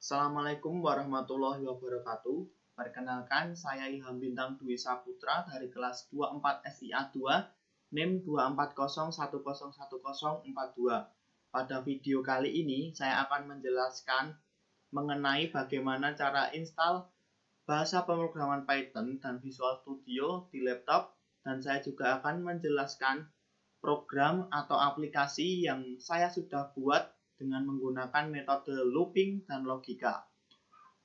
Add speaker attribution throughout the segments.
Speaker 1: Assalamualaikum warahmatullahi wabarakatuh. Perkenalkan, saya Ilham Bintang Dwi Saputra dari kelas 24 SIA 2, NIM 240101042. Pada video kali ini, saya akan menjelaskan mengenai bagaimana cara install bahasa pemrograman Python dan Visual Studio di laptop, dan saya juga akan menjelaskan program atau aplikasi yang saya sudah buat dengan menggunakan metode looping dan logika.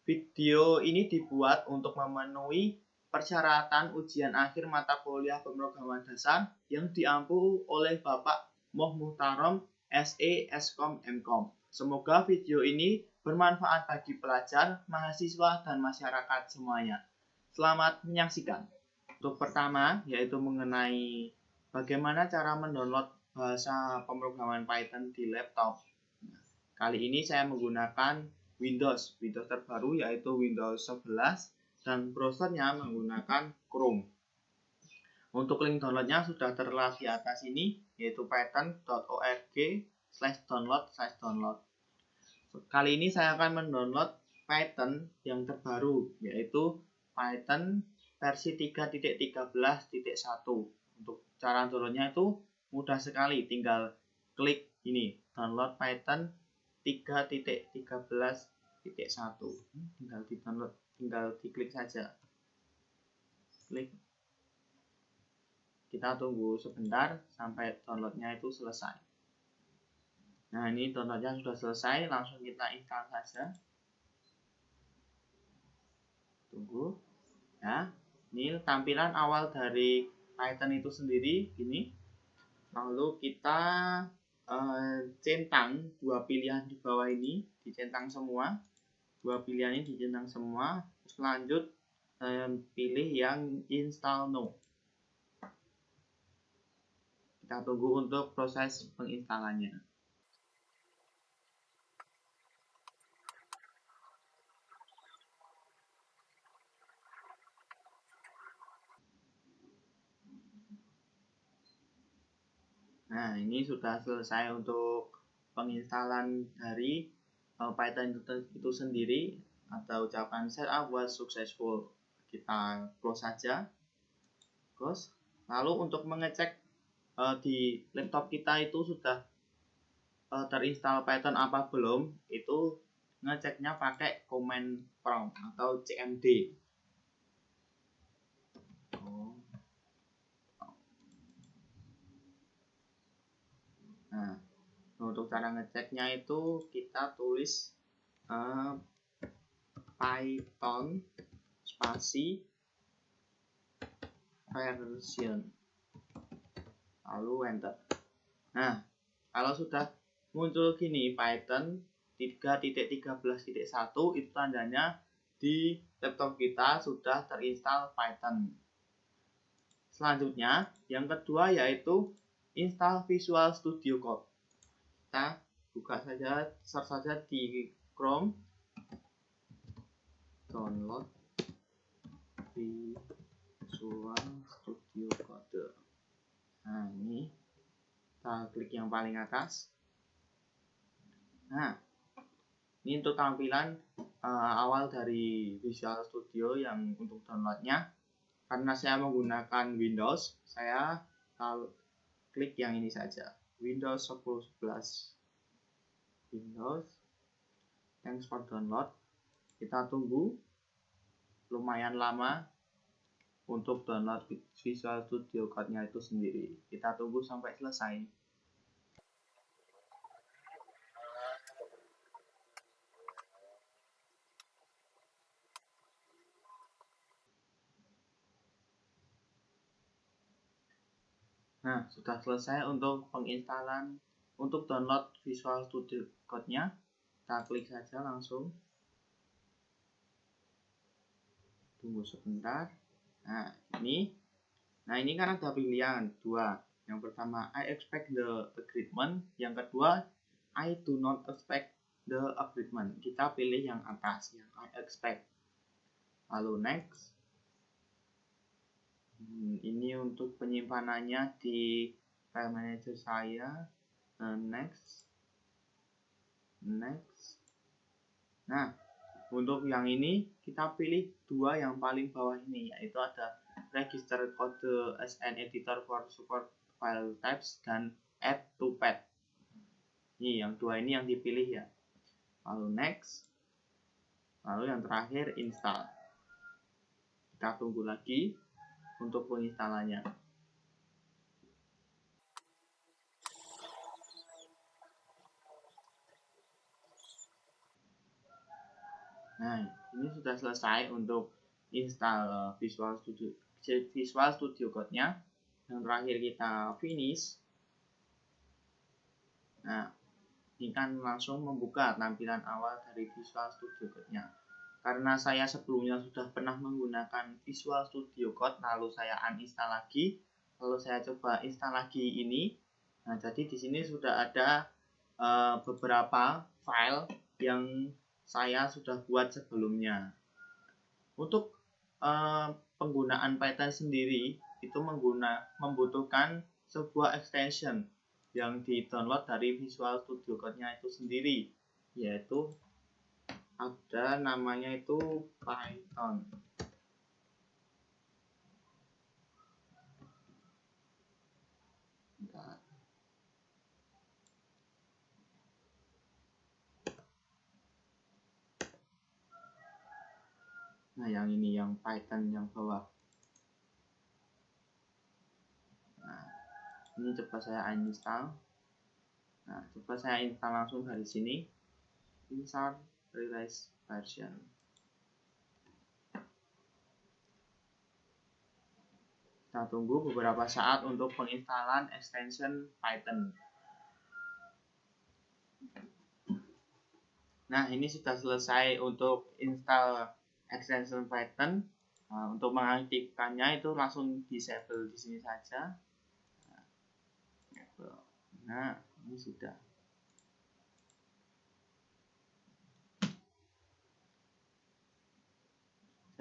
Speaker 1: Video ini dibuat untuk memenuhi persyaratan ujian akhir mata kuliah pemrograman dasar yang diampu oleh Bapak Moh Muhtarom, SE, Eskom, Mkom. Semoga video ini bermanfaat bagi pelajar, mahasiswa, dan masyarakat semuanya. Selamat menyaksikan. Untuk pertama, yaitu mengenai bagaimana cara mendownload bahasa pemrograman Python di laptop. Kali ini saya menggunakan Windows terbaru yaitu Windows 11 dan browsernya menggunakan Chrome. Untuk link downloadnya sudah tertera di atas ini, yaitu python.org/download/download. Kali ini saya akan mendownload Python yang terbaru, yaitu Python versi 3.13.1. Untuk cara downloadnya itu mudah sekali, tinggal klik ini, download Python 3.13.1. Tinggal di download, tinggal diklik saja. Klik. Kita tunggu sebentar sampai downloadnya itu selesai. Nah, ini downloadnya sudah selesai, langsung kita install saja. Tunggu. Ya, ini tampilan awal dari Python itu sendiri gini. Lalu kita centang dua pilihan di bawah ini, dicentang semua. Dua pilihan ini dicentang semua. Terus lanjut pilih yang install now. Kita tunggu untuk proses penginstalannya. Nah, ini sudah selesai untuk penginstalan dari Python itu sendiri. Ada ucapan setup was successful. Kita close saja. Close. Lalu untuk mengecek di laptop kita itu sudah terinstall Python apa belum, itu ngeceknya pakai command prompt atau CMD. Nah, untuk cara ngeceknya itu kita tulis Python spasi version, lalu enter. Nah, kalau sudah muncul gini Python 3.13.1, itu tandanya di laptop kita sudah terinstall Python. Selanjutnya, yang kedua yaitu install Visual Studio Code. Kita buka saja, search saja di Chrome, download Visual Studio Code. Nah, ini kita klik yang paling atas. Nah, ini untuk tampilan awal dari Visual Studio yang untuk downloadnya. Karena saya menggunakan Windows, saya klik yang ini saja, Windows 10.11. Windows, thanks for download. Kita tunggu lumayan lama untuk download Visual Studio Code-nya itu sendiri. Kita tunggu sampai selesai. Nah, sudah selesai untuk penginstalan, untuk download Visual Studio Code-nya. Kita klik saja langsung. Tunggu sebentar. Nah, ini kan ada pilihan dua. Yang pertama, I expect the agreement. Yang kedua, I do not expect the agreement. Kita pilih yang atas, yang I expect. Lalu next. Ini untuk penyimpanannya di file manager saya. Next. Nah, Untuk yang ini kita pilih dua yang paling bawah ini, yaitu ada register kode SN editor for support file types dan add to pad. Ini yang dua ini yang dipilih ya. Lalu next. Lalu yang terakhir install. Kita tunggu lagi untuk penginstalannya. Nah, ini sudah selesai untuk install Visual Studio Code-nya. Yang terakhir kita finish. Nah, ini kan langsung membuka tampilan awal dari Visual Studio Code-nya. Karena saya sebelumnya sudah pernah menggunakan Visual Studio Code, lalu saya uninstall lagi, lalu saya coba install lagi ini. Nah, jadi di sini sudah ada beberapa file yang saya sudah buat sebelumnya. Untuk penggunaan Python sendiri itu membutuhkan sebuah extension yang di-download dari Visual Studio Code-nya itu sendiri, yaitu ada namanya itu Python. Bentar. Nah, yang ini yang Python yang bawah. Nah, ini coba saya uninstall. Nah, coba saya install langsung dari sini. Insert release version. Kita tunggu beberapa saat untuk penginstalan extension Python. Nah, ini sudah selesai untuk install extension Python. Nah, untuk mengaktifkannya itu langsung disable di sini saja. Nah, ini sudah.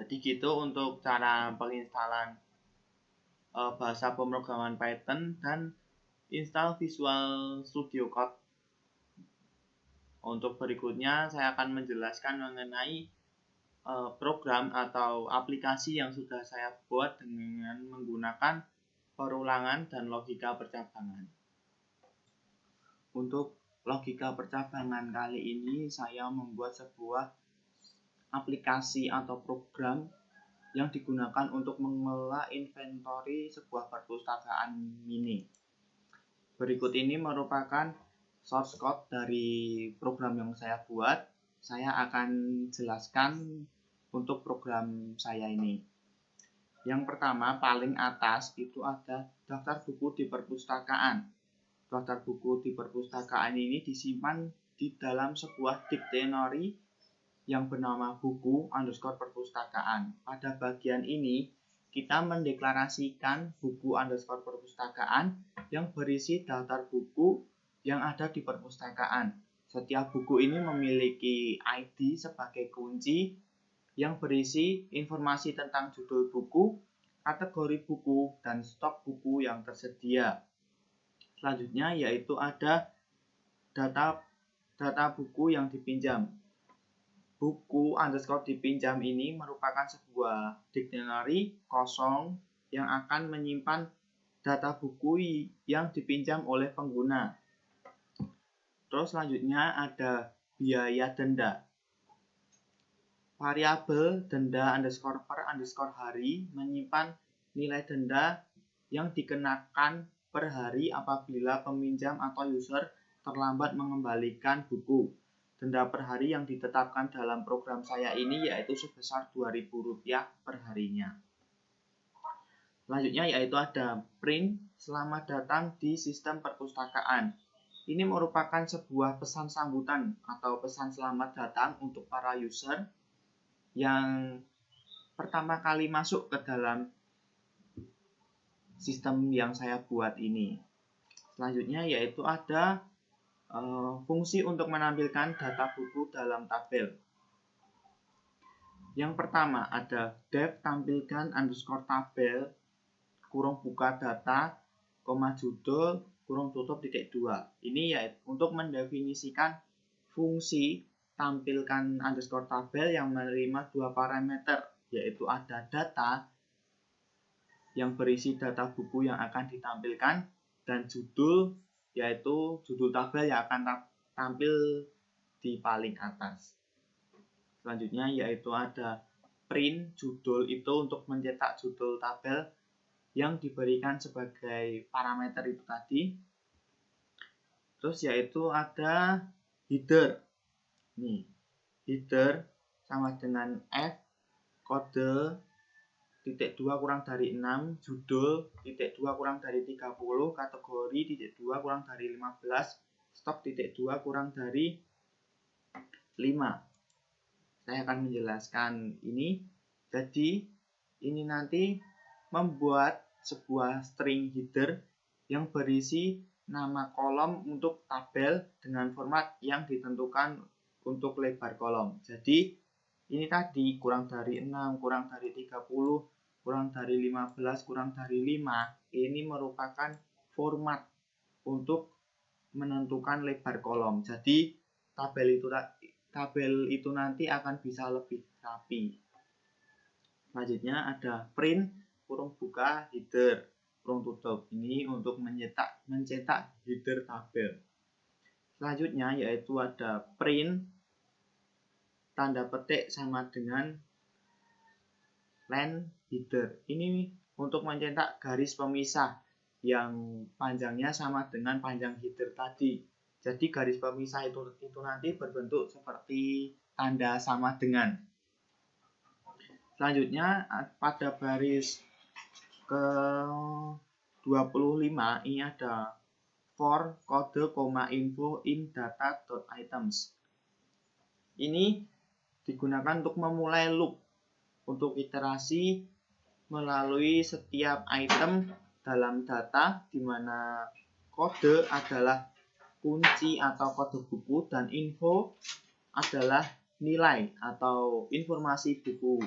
Speaker 1: Jadi gitu untuk cara penginstalan bahasa pemrograman Python dan install Visual Studio Code. Untuk berikutnya saya akan menjelaskan mengenai program atau aplikasi yang sudah saya buat dengan menggunakan perulangan dan logika percabangan. Untuk logika percabangan kali ini saya membuat sebuah aplikasi atau program yang digunakan untuk mengelola inventory sebuah perpustakaan mini. Berikut ini merupakan source code dari program yang saya buat. Saya akan jelaskan untuk program saya ini. Yang pertama, paling atas itu ada daftar buku di perpustakaan. Daftar buku di perpustakaan ini disimpan di dalam sebuah dictionary yang bernama buku underscore perpustakaan. Pada bagian ini, kita mendeklarasikan buku underscore perpustakaan yang berisi daftar buku yang ada di perpustakaan. Setiap buku ini memiliki ID sebagai kunci yang berisi informasi tentang judul buku, kategori buku, dan stok buku yang tersedia. Selanjutnya yaitu ada data buku yang dipinjam. Buku underscore dipinjam ini merupakan sebuah dictionary kosong yang akan menyimpan data buku yang dipinjam oleh pengguna. Terus selanjutnya ada biaya denda. Variabel denda underscore per underscore hari menyimpan nilai denda yang dikenakan per hari apabila peminjam atau user terlambat mengembalikan buku. Denda per hari yang ditetapkan dalam program saya ini yaitu sebesar Rp2.000 per harinya. Selanjutnya yaitu ada print selamat datang di sistem perpustakaan. Ini merupakan sebuah pesan sambutan atau pesan selamat datang untuk para user yang pertama kali masuk ke dalam sistem yang saya buat ini. Selanjutnya yaitu ada fungsi untuk menampilkan data buku dalam tabel. Yang pertama ada def tampilkan underscore tabel kurung buka data, judul, kurung tutup titik 2. Ini yaitu untuk mendefinisikan fungsi tampilkan underscore tabel yang menerima dua parameter, yaitu ada data yang berisi data buku yang akan ditampilkan dan judul, yaitu judul tabel yang akan tampil di paling atas. Selanjutnya yaitu ada print judul, itu untuk mencetak judul tabel yang diberikan sebagai parameter itu tadi. Terus yaitu ada header. Nih, header sama dengan F kode titik 2 kurang dari 6, judul titik 2 kurang dari 30, kategori titik 2 kurang dari 15, stok titik 2 kurang dari 5. Saya akan menjelaskan ini. Jadi ini nanti membuat sebuah string header yang berisi nama kolom untuk tabel dengan format yang ditentukan untuk lebar kolom. Jadi ini tadi kurang dari 6, kurang dari 30, kurang dari 15, kurang dari 5. Ini merupakan format untuk menentukan lebar kolom. Jadi tabel itu nanti akan bisa lebih rapi. Selanjutnya ada print kurung buka header kurung tutup. Ini untuk mencetak header tabel. Selanjutnya yaitu ada print tanda petik sama dengan line header. Ini untuk mencetak garis pemisah yang panjangnya sama dengan panjang header tadi. Jadi garis pemisah itu nanti berbentuk seperti tanda sama dengan. Selanjutnya pada baris ke 25 ini ada for kode koma info in data.items. Ini digunakan untuk memulai loop untuk iterasi melalui setiap item dalam data, di mana kode adalah kunci atau kode buku dan info adalah nilai atau informasi buku.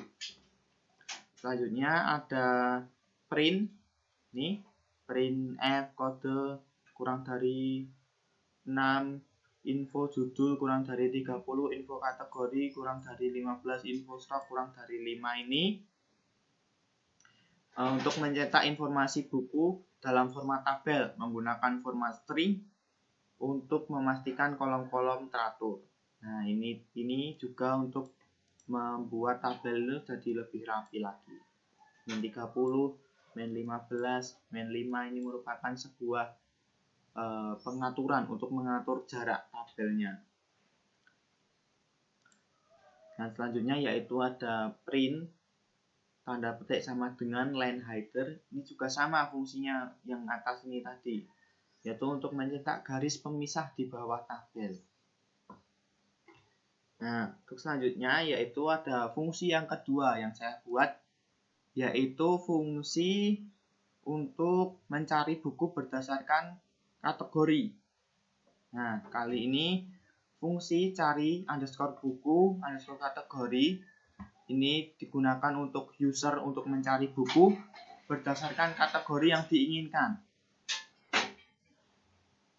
Speaker 1: Selanjutnya ada print, nih print F kode kurang dari 6, info judul kurang dari 30, info kategori kurang dari 15, info stok kurang dari 5. Ini untuk mencetak informasi buku dalam format tabel menggunakan format string untuk memastikan kolom-kolom teratur. Nah, ini juga untuk membuat tabel itu jadi lebih rapi lagi. Min 30, min 15, min 5 ini merupakan sebuah pengaturan untuk mengatur jarak tabelnya. Nah, selanjutnya yaitu ada print tanda petik sama dengan line header. Ini juga sama fungsinya yang atas ini tadi, yaitu untuk mencetak garis pemisah di bawah tabel. Nah, untuk selanjutnya yaitu ada fungsi yang kedua yang saya buat, yaitu fungsi untuk mencari buku berdasarkan kategori. Nah, kali ini fungsi cari underscore buku underscore kategori ini digunakan untuk user untuk mencari buku berdasarkan kategori yang diinginkan.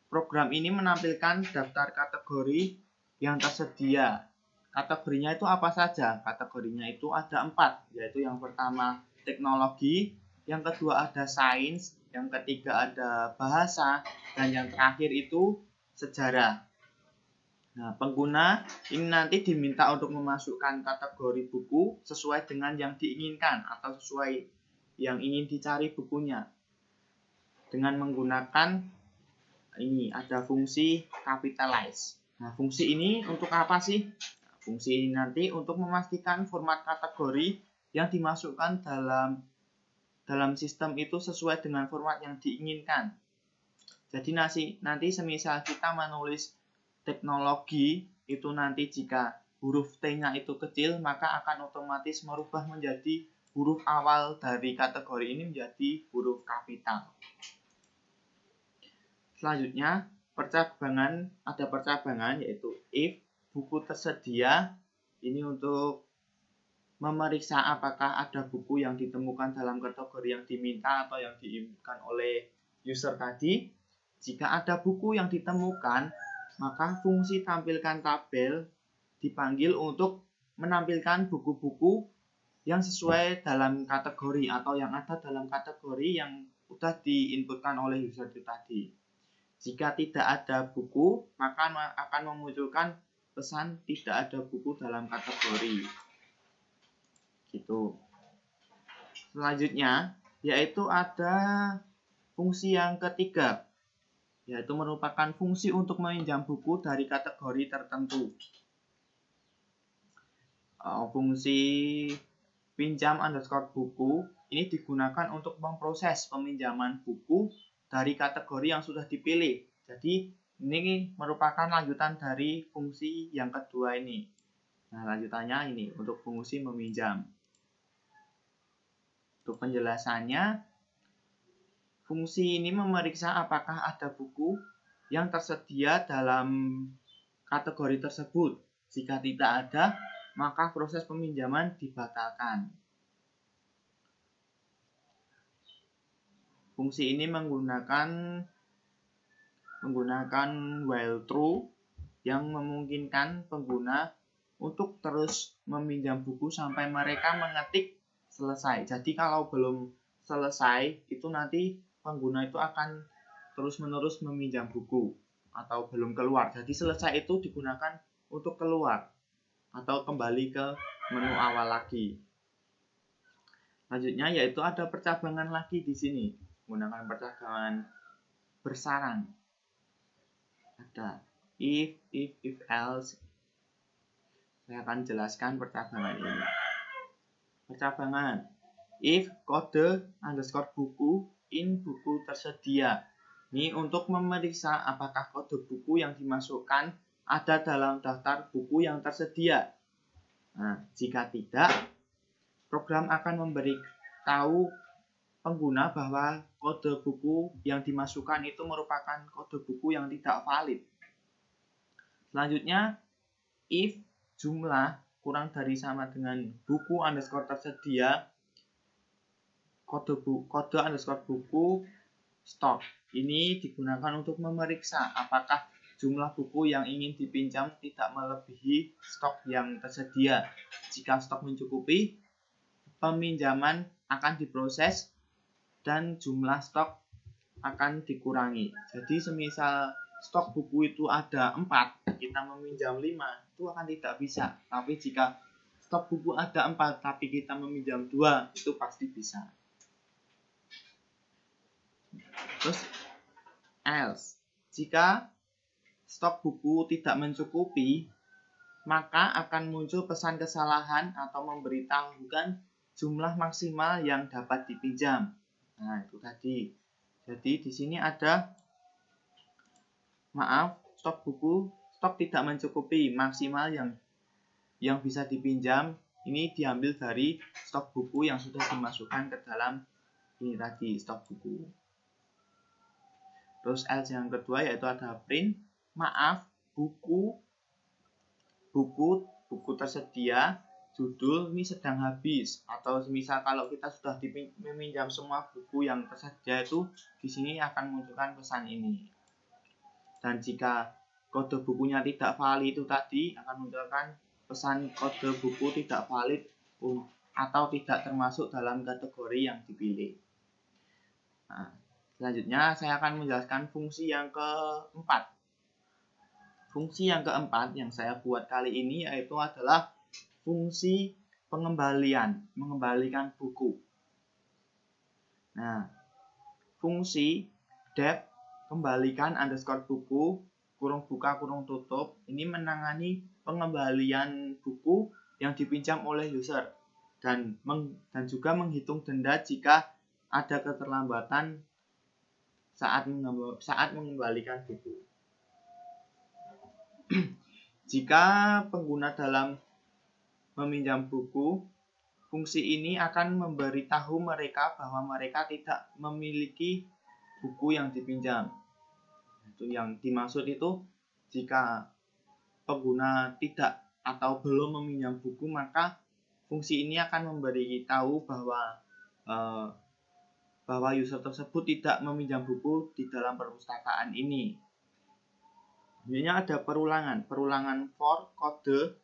Speaker 1: Program ini menampilkan daftar kategori yang tersedia. Kategorinya itu apa saja? Kategorinya itu ada 4, yaitu yang pertama teknologi, yang kedua ada sains, yang ketiga ada bahasa, dan yang terakhir itu sejarah. Nah, pengguna ini nanti diminta untuk memasukkan kategori buku sesuai dengan yang diinginkan atau sesuai yang ingin dicari bukunya dengan menggunakan ini ada fungsi capitalize. Nah, fungsi ini untuk apa sih? Nah, fungsi ini nanti untuk memastikan format kategori yang dimasukkan dalam sistem itu sesuai dengan format yang diinginkan. Jadi nanti semisal kita menulis teknologi itu nanti jika huruf T-nya itu kecil, maka akan otomatis merubah menjadi huruf awal dari kategori ini menjadi huruf kapital. Selanjutnya ada percabangan yaitu if buku tersedia, ini untuk memeriksa apakah ada buku yang ditemukan dalam kategori yang diminta atau yang diinginkan oleh user tadi. Jika ada buku yang ditemukan, maka fungsi tampilkan tabel dipanggil untuk menampilkan buku-buku yang sesuai dalam kategori atau yang ada dalam kategori yang sudah diinputkan oleh user itu tadi. Jika tidak ada buku, maka akan memunculkan pesan tidak ada buku dalam kategori. Gitu. Selanjutnya, yaitu ada fungsi yang ketiga, yaitu merupakan fungsi untuk meminjam buku dari kategori tertentu. Fungsi pinjam underscore buku ini digunakan untuk memproses peminjaman buku dari kategori yang sudah dipilih. Jadi ini merupakan lanjutan dari fungsi yang kedua ini. Nah, lanjutannya ini untuk fungsi meminjam. Untuk penjelasannya, fungsi ini memeriksa apakah ada buku yang tersedia dalam kategori tersebut. Jika tidak ada, maka proses peminjaman dibatalkan. Fungsi ini menggunakan while true yang memungkinkan pengguna untuk terus meminjam buku sampai mereka mengetik selesai. Jadi kalau belum selesai, itu nanti pengguna itu akan terus-menerus meminjam buku atau belum keluar. Jadi selesai itu digunakan untuk keluar atau kembali ke menu awal lagi. Selanjutnya yaitu ada percabangan lagi di sini, menggunakan percabangan bersarang. Ada if, else. Saya akan jelaskan percabangan ini. Percabangan if kode underscore buku in buku tersedia. Ini untuk memeriksa apakah kode buku yang dimasukkan ada dalam daftar buku yang tersedia. Nah, jika tidak, program akan memberitahu pengguna bahwa kode buku yang dimasukkan itu merupakan kode buku yang tidak valid. Selanjutnya, if jumlah kurang dari sama dengan buku underscore tersedia, kode underscore buku stok. Ini digunakan untuk memeriksa apakah jumlah buku yang ingin dipinjam tidak melebihi stok yang tersedia. Jika stok mencukupi, peminjaman akan diproses dan jumlah stok akan dikurangi. Jadi semisal stok buku itu ada 4, kita meminjam 5, itu akan tidak bisa. Tapi jika stok buku ada 4, tapi kita meminjam 2, itu pasti bisa. Terus else, jika stok buku tidak mencukupi, maka akan muncul pesan kesalahan atau memberitahukan jumlah maksimal yang dapat dipinjam. Nah, itu tadi. Jadi di sini ada stok tidak mencukupi, maksimal yang bisa dipinjam ini diambil dari stok buku yang sudah dimasukkan ke dalam ini tadi, stok buku. Terus else yang kedua yaitu ada print, buku tersedia, judul ini sedang habis, atau misal kalau kita sudah meminjam semua buku yang tersedia itu di sini akan munculkan pesan ini. Dan jika kode bukunya tidak valid itu tadi akan munculkan pesan kode buku tidak valid atau tidak termasuk dalam kategori yang dipilih. Nah, selanjutnya saya akan menjelaskan fungsi yang keempat. Fungsi yang keempat yang saya buat kali ini yaitu adalah fungsi mengembalikan buku. Nah, fungsi def kembalikan underscore buku kurung buka kurung tutup ini menangani pengembalian buku yang dipinjam oleh user dan juga menghitung denda jika ada keterlambatan saat mengembalikan buku. Jika pengguna dalam meminjam buku, fungsi ini akan memberitahu mereka bahwa mereka tidak memiliki buku yang dipinjam. Itu yang dimaksud itu jika pengguna tidak atau belum meminjam buku, maka fungsi ini akan memberitahu bahwa user tersebut tidak meminjam buku di dalam perpustakaan ini. Ini ada perulangan for kode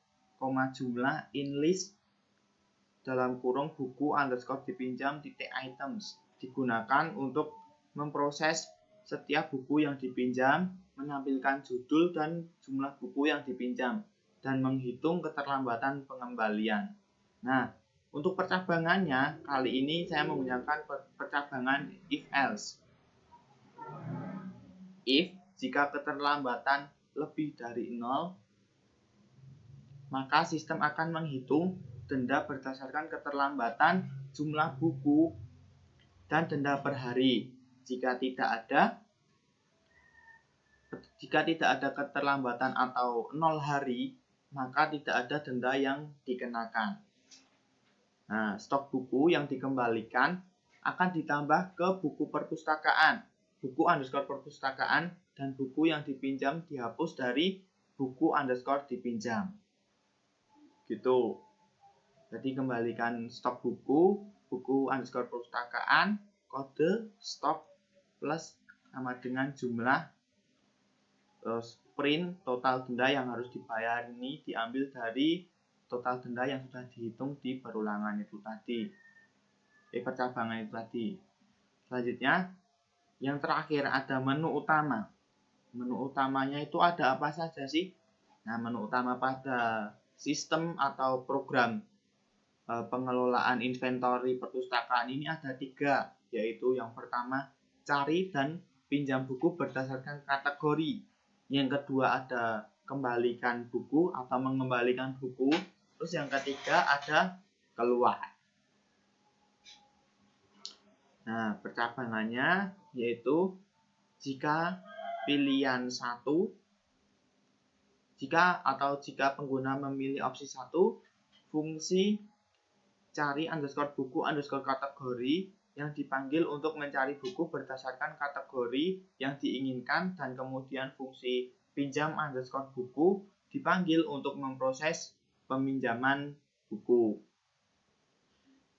Speaker 1: jumlah inlist dalam kurung buku underscore dipinjam titik items digunakan untuk memproses setiap buku yang dipinjam, menampilkan judul dan jumlah buku yang dipinjam, dan menghitung keterlambatan pengembalian. Nah, untuk percabangannya, kali ini saya menggunakan percabangan if-else. If, jika keterlambatan lebih dari 0, maka sistem akan menghitung denda berdasarkan keterlambatan jumlah buku dan denda per hari. Jika tidak ada keterlambatan atau 0 hari, maka tidak ada denda yang dikenakan. Nah, stok buku yang dikembalikan akan ditambah ke buku perpustakaan, buku underscore perpustakaan, dan buku yang dipinjam dihapus dari buku underscore dipinjam. Gitu. Jadi kembalikan stok buku underscore perpustakaan, kode stok plus sama dengan jumlah, terus print total denda yang harus dibayar ini diambil dari total denda yang sudah dihitung di perulangan itu tadi, percabangan itu tadi. Selanjutnya, yang terakhir ada menu utama. Menu utamanya itu ada apa saja sih? Nah, menu utama pada sistem atau program pengelolaan inventory perpustakaan ini ada 3, yaitu yang pertama cari dan pinjam buku berdasarkan kategori, yang kedua ada kembalikan buku atau mengembalikan buku, terus yang ketiga ada keluar. Nah, percabangannya yaitu jika pilihan 1, jika pengguna memilih opsi 1, fungsi cari underscore buku underscore kategori yang dipanggil untuk mencari buku berdasarkan kategori yang diinginkan, dan kemudian fungsi pinjam underscore buku dipanggil untuk memproses peminjaman buku.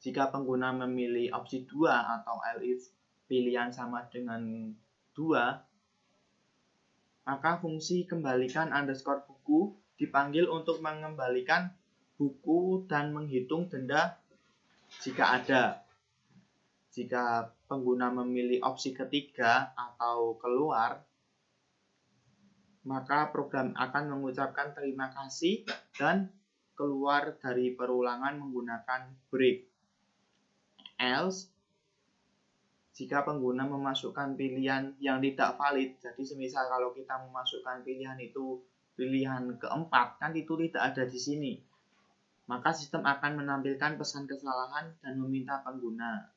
Speaker 1: Jika pengguna memilih opsi 2 atau elif pilihan sama dengan 2, maka fungsi kembalikan underscore buku dipanggil untuk mengembalikan buku dan menghitung denda jika ada. Jika pengguna memilih opsi ketiga atau keluar, maka program akan mengucapkan terima kasih dan keluar dari perulangan menggunakan break. Else, jika pengguna memasukkan pilihan yang tidak valid, jadi semisal kalau kita memasukkan pilihan itu pilihan keempat, kan itu tidak ada di sini, maka sistem akan menampilkan pesan kesalahan dan meminta pengguna.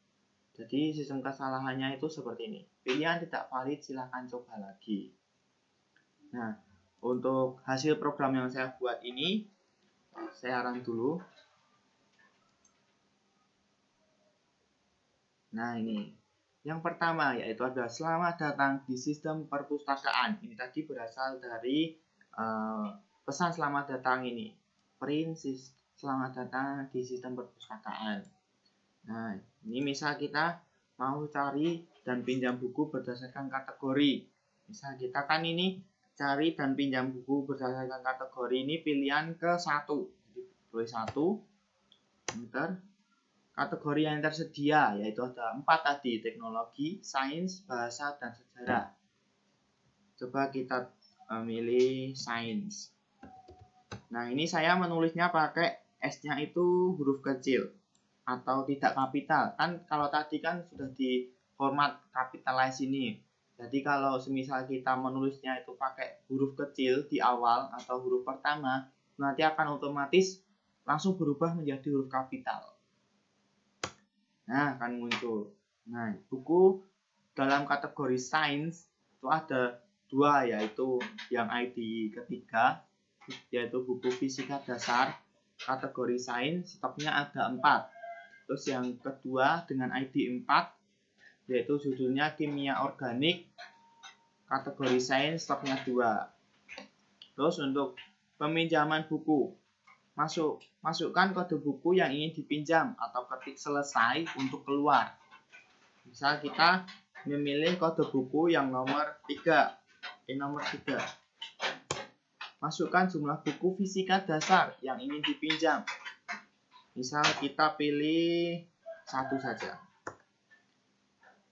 Speaker 1: Jadi sistem kesalahannya itu seperti ini. Pilihan tidak valid, silahkan coba lagi. Nah, untuk hasil program yang saya buat ini, saya run dulu. Nah, ini. Yang pertama yaitu ada selamat datang di sistem perpustakaan. Ini tadi berasal dari pesan selamat datang ini. Print selamat datang di sistem perpustakaan. Nah, ini misal kita mau cari dan pinjam buku berdasarkan kategori. Misal kita kan ini cari dan pinjam buku berdasarkan kategori ini pilihan ke 1. Jadi tulis 1, enter. Kategori yang tersedia yaitu ada 4 tadi, teknologi, sains, bahasa, dan sejarah. Coba kita milih sains. Nah, ini saya menulisnya pakai S-nya itu huruf kecil atau tidak kapital. Kan kalau tadi kan sudah di format capitalize ini. Jadi kalau semisal kita menulisnya itu pakai huruf kecil di awal atau huruf pertama, nanti akan otomatis langsung berubah menjadi huruf kapital. Nah, akan muncul. Nah, buku dalam kategori sains itu ada 2, yaitu yang ID ketiga, yaitu buku fisika dasar kategori sains, stoknya ada 4. Terus yang kedua dengan ID 4, yaitu judulnya kimia organik kategori sains, stoknya 2. Terus untuk peminjaman buku, masukkan kode buku yang ingin dipinjam atau ketik selesai untuk keluar. Misal kita memilih kode buku yang nomor 3. Nomor 3. Masukkan jumlah buku fisika dasar yang ingin dipinjam. Misal kita pilih satu saja.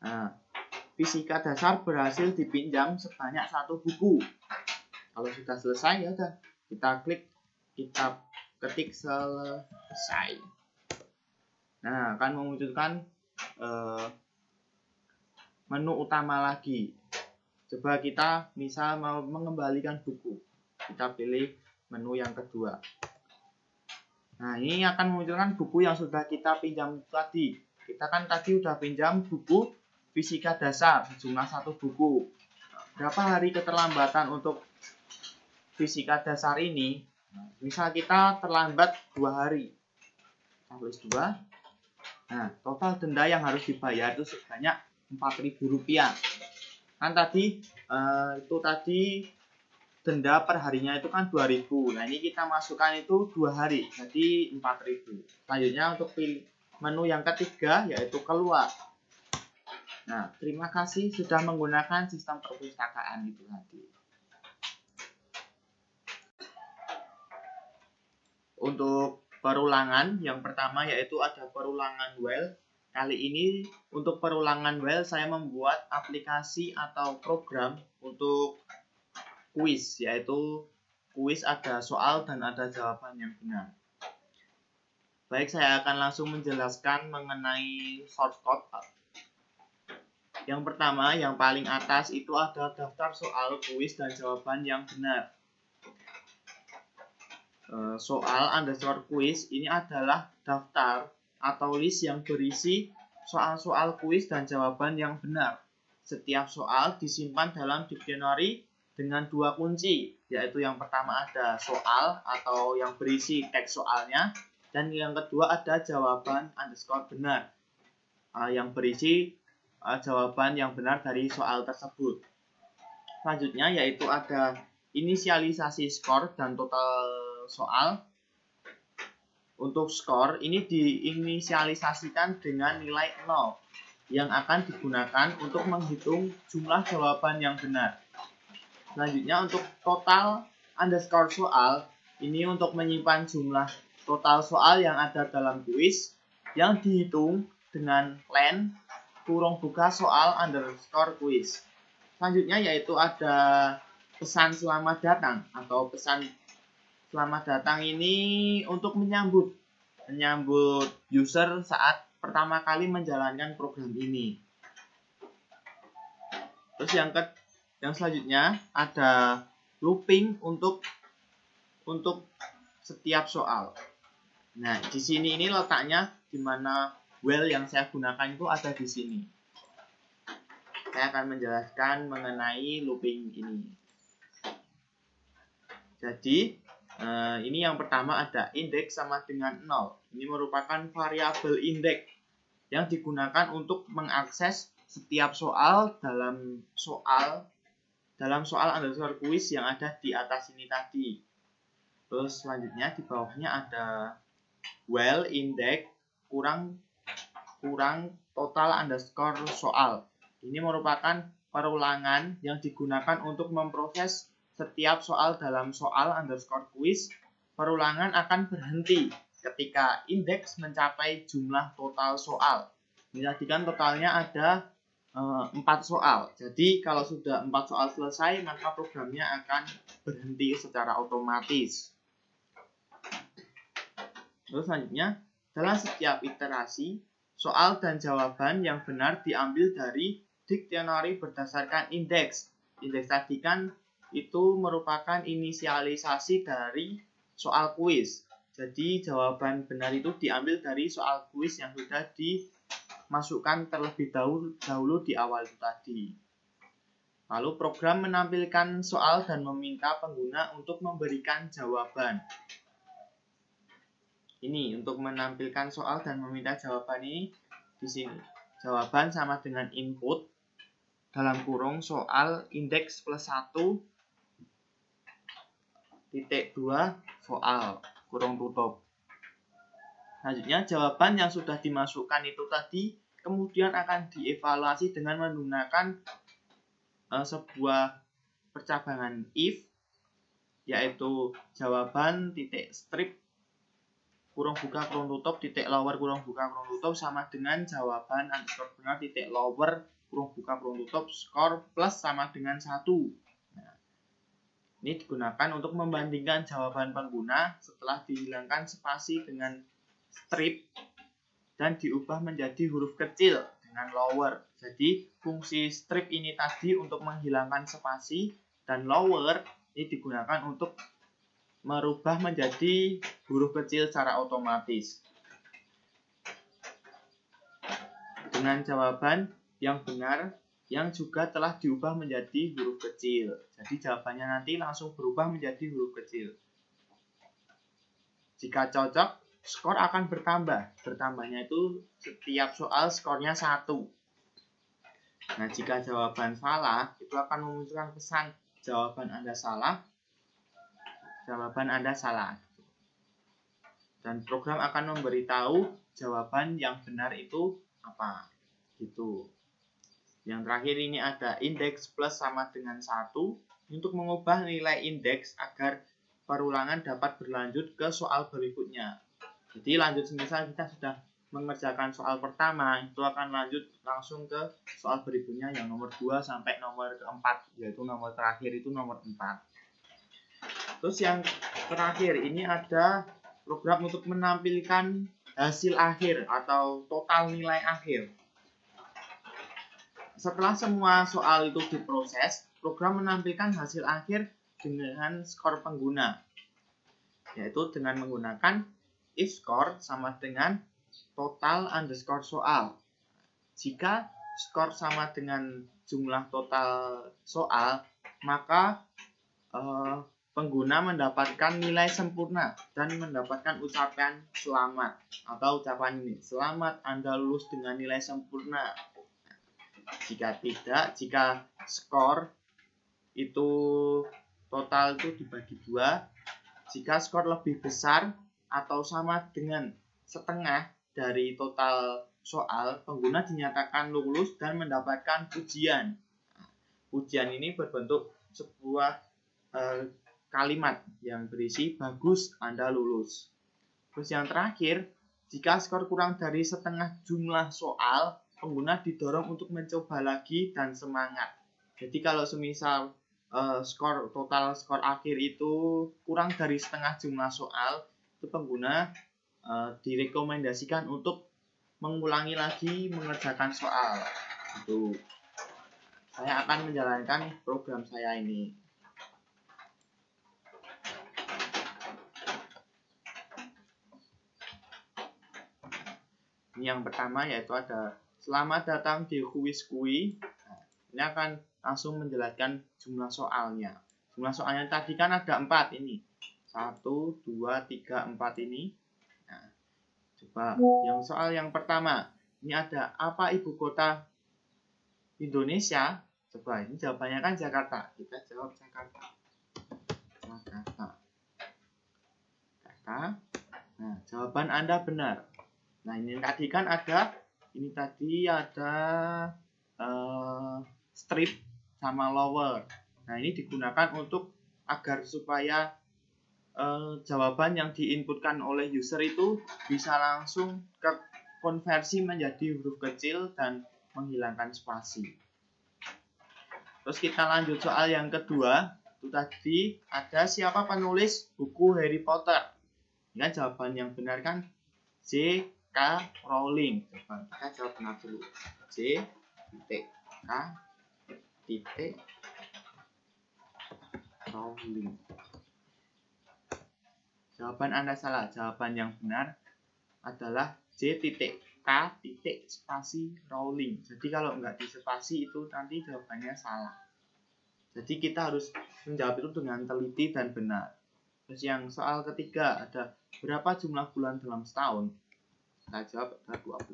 Speaker 1: Nah, fisika dasar berhasil dipinjam sebanyak 1 buku. Kalau sudah selesai ya udah, kita klik, kita ketik selesai. Nah, akan memunculkan menu utama lagi. Coba kita misal mau mengembalikan buku. Kita pilih menu yang kedua. Nah, ini akan memunculkan buku yang sudah kita pinjam tadi. Kita kan tadi udah pinjam buku fisika dasar, jumlah 1 buku. Berapa hari keterlambatan untuk fisika dasar ini? Misal kita terlambat 2 hari. Kita tulis 2. Nah, total denda yang harus dibayar itu sebanyak Rp4.000. Kan tadi itu tadi denda per harinya itu kan 2.000. Nah, ini kita masukkan itu 2 hari, jadi 4.000. Selanjutnya untuk pilih menu yang ketiga yaitu keluar. Nah, terima kasih sudah menggunakan sistem perpustakaan itu tadi. Untuk perulangan, yang pertama yaitu ada perulangan well. Kali ini untuk perulangan well saya membuat aplikasi atau program untuk kuis, yaitu kuis ada soal dan ada jawaban yang benar. Baik, saya akan langsung menjelaskan mengenai shortcut. Yang pertama, yang paling atas itu ada daftar soal kuis dan jawaban yang benar. Soal underscore kuis ini adalah daftar atau list yang berisi soal-soal kuis dan jawaban yang benar. Setiap soal disimpan dalam dictionary dengan 2 kunci, yaitu yang pertama ada soal atau yang berisi teks soalnya, dan yang kedua ada jawaban underscore benar yang berisi jawaban yang benar dari soal tersebut. Selanjutnya yaitu ada inisialisasi skor dan total soal. Untuk skor ini diinisialisasikan dengan nilai 0 yang akan digunakan untuk menghitung jumlah jawaban yang benar. Selanjutnya untuk total underscore soal, ini untuk menyimpan jumlah total soal yang ada dalam kuis yang dihitung dengan len kurung buka soal underscore kuis. Selanjutnya yaitu ada pesan selamat datang atau pesan selamat datang ini untuk menyambut user saat pertama kali menjalankan program ini. Terus yang selanjutnya ada looping untuk setiap soal. Nah, di sini ini letaknya di mana well yang saya gunakan itu ada di sini. Saya akan menjelaskan mengenai looping ini. Jadi, ini yang pertama ada indeks sama dengan 0. Ini merupakan variabel indeks yang digunakan untuk mengakses setiap soal dalam soal underscore kuis yang ada di atas ini tadi. Terus selanjutnya di bawahnya ada well index kurang total underscore soal. Ini merupakan perulangan yang digunakan untuk memproses setiap soal dalam soal underscore kuis. Perulangan akan berhenti ketika indeks mencapai jumlah total soal. Ini tadi kan totalnya ada 4 soal. Jadi kalau sudah 4 soal selesai, maka programnya akan berhenti secara otomatis. Terus selanjutnya, dalam setiap iterasi, soal dan jawaban yang benar diambil dari dictionary berdasarkan indeks. Indeks tadi kan itu merupakan inisialisasi dari soal kuis. Jadi jawaban benar itu diambil dari soal kuis yang sudah dimasukkan terlebih dahulu di awal itu tadi. Lalu program menampilkan soal dan meminta pengguna untuk memberikan jawaban. Ini untuk menampilkan soal dan meminta jawaban ini di sini. Jawaban sama dengan input dalam kurung soal indeks plus 1 titik 2 soal kurung tutup. Selanjutnya jawaban yang sudah dimasukkan itu tadi kemudian akan dievaluasi dengan menggunakan sebuah percabangan if yaitu jawaban titik strip kurung buka kurung tutup titik lower kurung buka kurung tutup sama dengan jawaban underscore benar titik lower kurung buka kurung tutup skor plus sama dengan 1. Nah, ini digunakan untuk membandingkan jawaban pengguna setelah dihilangkan spasi dengan strip dan diubah menjadi huruf kecil dengan lower. Jadi fungsi strip ini tadi untuk menghilangkan spasi dan lower ini digunakan untuk merubah menjadi huruf kecil secara otomatis. Dengan jawaban yang benar yang juga telah diubah menjadi huruf kecil. Jadi jawabannya nanti langsung berubah menjadi huruf kecil. Jika cocok, skor akan bertambah. Bertambahnya itu setiap soal skornya 1. Nah, jika jawaban salah, itu akan memunculkan pesan jawaban Anda salah. Jawaban Anda salah. Dan program akan memberitahu jawaban yang benar itu apa. Gitu. Yang terakhir ini ada indeks plus sama dengan 1 untuk mengubah nilai indeks agar perulangan dapat berlanjut ke soal berikutnya. Jadi lanjut semisal kita sudah mengerjakan soal pertama, itu akan lanjut langsung ke soal berikutnya yang nomor 2 sampai nomor keempat, yaitu nomor terakhir itu nomor 4. Terus yang terakhir ini ada program untuk menampilkan hasil akhir atau total nilai akhir. Setelah semua soal itu diproses, program menampilkan hasil akhir dengan skor pengguna, yaitu dengan menggunakan if score sama dengan total underscore soal. Jika skor sama dengan jumlah total soal, maka pengguna mendapatkan nilai sempurna dan mendapatkan ucapan selamat atau ucapan ini, selamat Anda lulus dengan nilai sempurna. Jika tidak, jika skor itu total itu dibagi 2, jika skor lebih besar atau sama dengan setengah dari total soal, pengguna dinyatakan lulus dan mendapatkan pujian. Pujian ini berbentuk sebuah kalimat yang berisi bagus Anda lulus. Terus yang terakhir, jika skor kurang dari setengah jumlah soal, pengguna didorong untuk mencoba lagi dan semangat. Jadi kalau semisal total skor akhir itu kurang dari setengah jumlah soal, itu pengguna direkomendasikan untuk mengulangi lagi mengerjakan soal. Itu saya akan menjalankan program saya ini. Ini yang pertama yaitu ada selamat datang di kuis kui. Nah, ini akan langsung menjelaskan jumlah soalnya. Jumlah soalnya tadi kan ada 4 ini. 1, 2, 3, 4 ini. Nah, coba yang soal yang pertama. Ini ada apa ibu kota Indonesia? Coba ini jawabannya kan Jakarta. Kita jawab Jakarta. Jakarta. Nah, jawaban Anda benar. Nah, ini tadi kan ada strip sama lower. Nah, ini digunakan untuk agar supaya jawaban yang diinputkan oleh user itu bisa langsung ke konversi menjadi huruf kecil dan menghilangkan spasi. Terus kita lanjut soal yang kedua. Itu tadi ada siapa penulis buku Harry Potter. Ini kan jawaban yang benar kan J.K. Rowling. Coba kita jawab benar dulu. J.K. Rowling. Jawaban Anda salah. Jawaban yang benar adalah J.K. spasi Rowling. Jadi kalau nggak di spasi itu nanti jawabannya salah. Jadi kita harus menjawab itu dengan teliti dan benar. Terus yang soal ketiga ada berapa jumlah bulan dalam setahun? Kita jawab ada 12.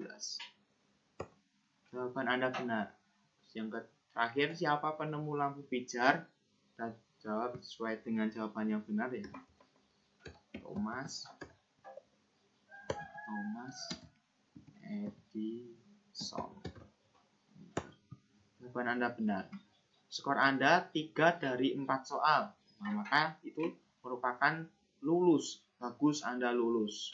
Speaker 1: Jawaban Anda benar. Terus yang terakhir siapa penemu lampu pijar? Kita jawab sesuai dengan jawaban yang benar ya. Thomas Edison. Jawaban Anda benar. Skor Anda 3 dari 4 soal. Nah, maka itu merupakan lulus. Bagus Anda lulus.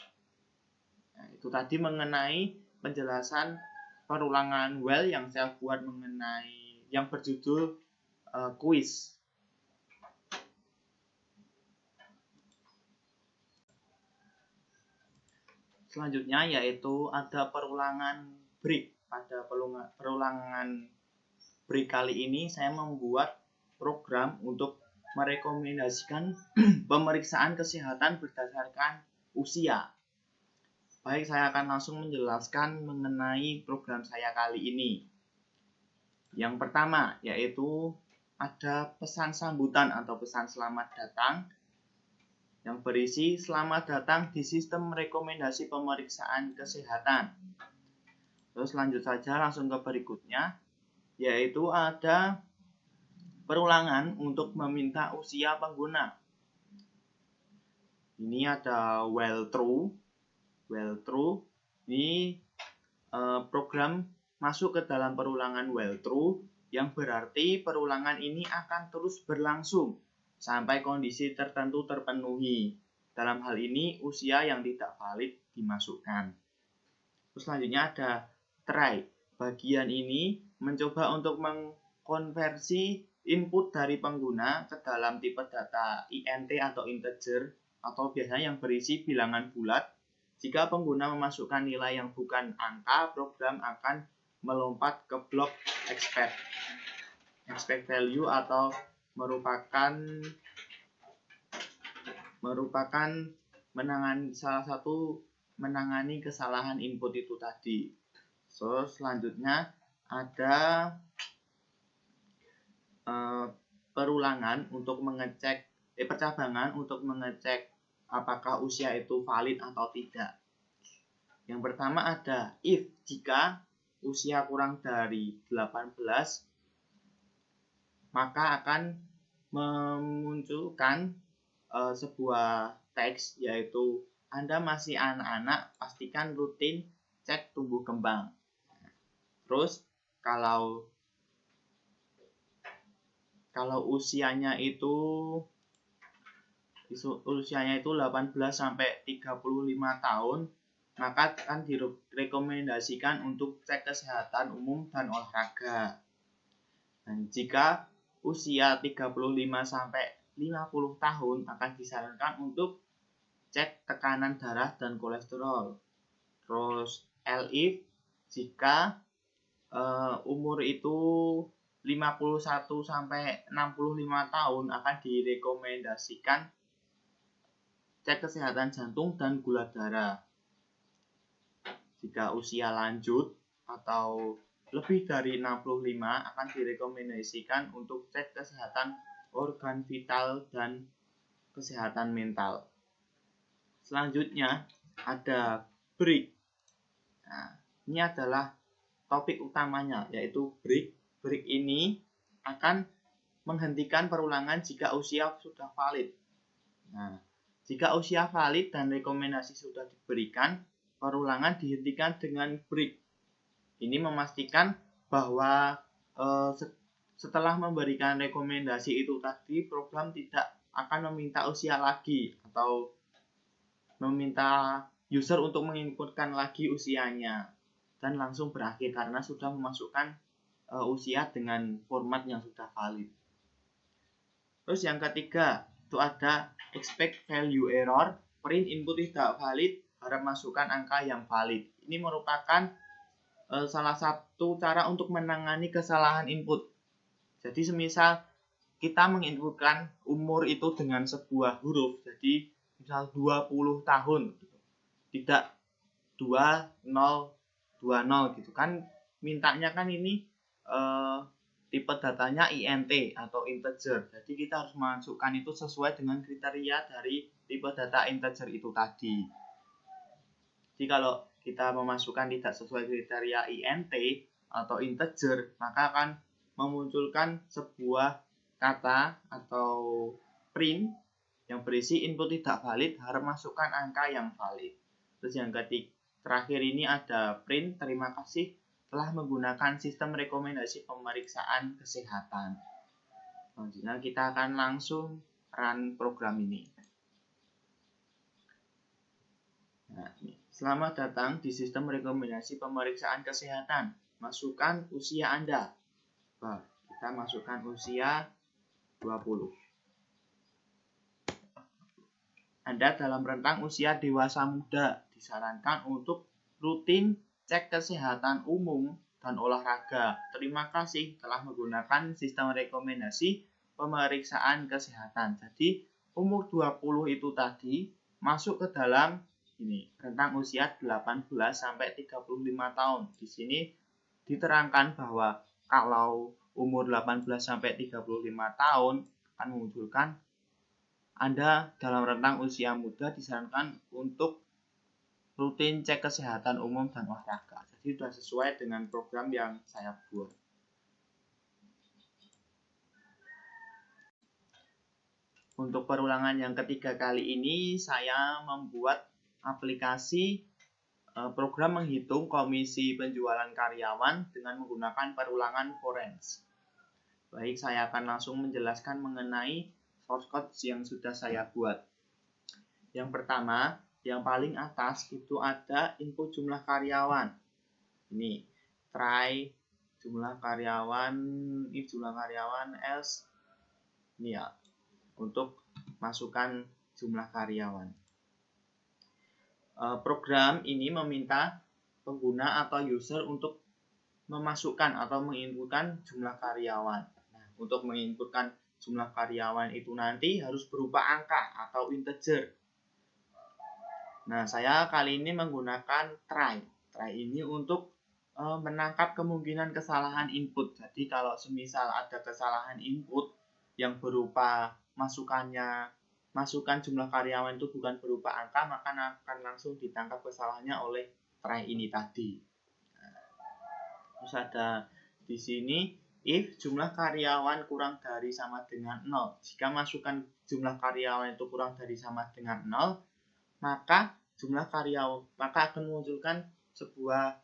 Speaker 1: Nah, itu tadi mengenai penjelasan perulangan well yang saya buat mengenai yang berjudul kuis. Selanjutnya yaitu ada perulangan break. Pada perulangan break kali ini saya membuat program untuk merekomendasikan pemeriksaan kesehatan berdasarkan usia. Baik, saya akan langsung menjelaskan mengenai program saya kali ini. Yang pertama yaitu ada pesan sambutan atau pesan selamat datang yang berisi selamat datang di sistem rekomendasi pemeriksaan kesehatan. Terus lanjut saja langsung ke berikutnya, yaitu ada perulangan untuk meminta usia pengguna. Ini ada well through. Well through ini program masuk ke dalam perulangan well through yang berarti perulangan ini akan terus berlangsung sampai kondisi tertentu terpenuhi. Dalam hal ini usia yang tidak valid dimasukkan. Terus selanjutnya ada try. Bagian ini mencoba untuk mengkonversi input dari pengguna ke dalam tipe data int atau integer atau biasanya yang berisi bilangan bulat. Jika pengguna memasukkan nilai yang bukan angka, program akan melompat ke blok expect value atau merupakan menangani kesalahan input itu tadi. So, selanjutnya ada perulangan untuk mengecek percabangan untuk mengecek apakah usia itu valid atau tidak. Yang pertama ada if jika usia kurang dari 18 maka akan memunculkan sebuah teks yaitu Anda masih anak-anak, pastikan rutin cek tumbuh kembang. Terus kalau usianya itu 18 sampai 35 tahun, maka akan direkomendasikan untuk cek kesehatan umum dan olahraga. Dan jika usia 35 sampai 50 tahun akan disarankan untuk cek tekanan darah dan kolesterol. Terus if jika umur itu 51 sampai 65 tahun akan direkomendasikan cek kesehatan jantung dan gula darah. Jika usia lanjut atau lebih dari 65 akan direkomendasikan untuk cek kesehatan organ vital dan kesehatan mental. Selanjutnya ada break. Nah, ini adalah topik utamanya yaitu break. Break ini akan menghentikan perulangan jika usia sudah valid. Nah, jika usia valid dan rekomendasi sudah diberikan, perulangan dihentikan dengan break. Ini memastikan bahwa setelah memberikan rekomendasi itu tadi, program tidak akan meminta usia lagi atau meminta user untuk menginputkan lagi usianya dan langsung berakhir karena sudah memasukkan usia dengan format yang sudah valid. Terus yang ketiga itu ada expect value error, print input tidak valid, harap masukkan angka yang valid. Ini merupakan salah satu cara untuk menangani kesalahan input. Jadi semisal kita menginputkan umur itu dengan sebuah huruf, jadi misal 20 tahun, tidak 2020 gitu kan, mintanya kan ini tipe datanya int atau integer. Jadi kita harus masukkan itu sesuai dengan kriteria dari tipe data integer itu tadi. Jadi kalau kita memasukkan tidak sesuai kriteria int atau integer, maka akan memunculkan sebuah kata atau print yang berisi input tidak valid, harap masukkan angka yang valid. Terus yang terakhir ini ada print terima kasih telah menggunakan sistem rekomendasi pemeriksaan kesehatan. Selanjutnya kita akan langsung run program ini. Nah, selamat datang di sistem rekomendasi pemeriksaan kesehatan. Masukkan usia Anda. Kita masukkan usia 20. Anda dalam rentang usia dewasa muda, disarankan untuk rutin cek kesehatan umum dan olahraga. Terima kasih telah menggunakan sistem rekomendasi pemeriksaan kesehatan. Jadi umur 20 itu tadi masuk ke dalam ini rentang usia 18 sampai 35 tahun. Di sini diterangkan bahwa kalau umur 18 sampai 35 tahun akan memunculkan Anda dalam rentang usia muda disarankan untuk rutin cek kesehatan umum dan olahraga. Jadi sudah sesuai dengan program yang saya buat. Untuk perulangan yang ketiga kali ini saya membuat aplikasi program menghitung komisi penjualan karyawan dengan menggunakan perulangan Forens. Baik, saya akan langsung menjelaskan mengenai source code yang sudah saya buat. Yang pertama, yang paling atas itu ada input jumlah karyawan. Ini try jumlah karyawan, if jumlah karyawan else, ini ya, untuk masukkan jumlah karyawan. Program ini meminta pengguna atau user untuk memasukkan atau menginputkan jumlah karyawan. Nah, untuk menginputkan jumlah karyawan itu nanti harus berupa angka atau integer. Nah, saya kali ini menggunakan try. Try ini untuk menangkap kemungkinan kesalahan input. Jadi kalau semisal ada kesalahan input yang berupa masukan jumlah karyawan itu bukan berupa angka, maka akan langsung ditangkap kesalahannya oleh try ini tadi. Terus ada di sini if jumlah karyawan kurang dari sama dengan 0. Jika masukan jumlah karyawan itu kurang dari sama dengan 0, maka akan memunculkan sebuah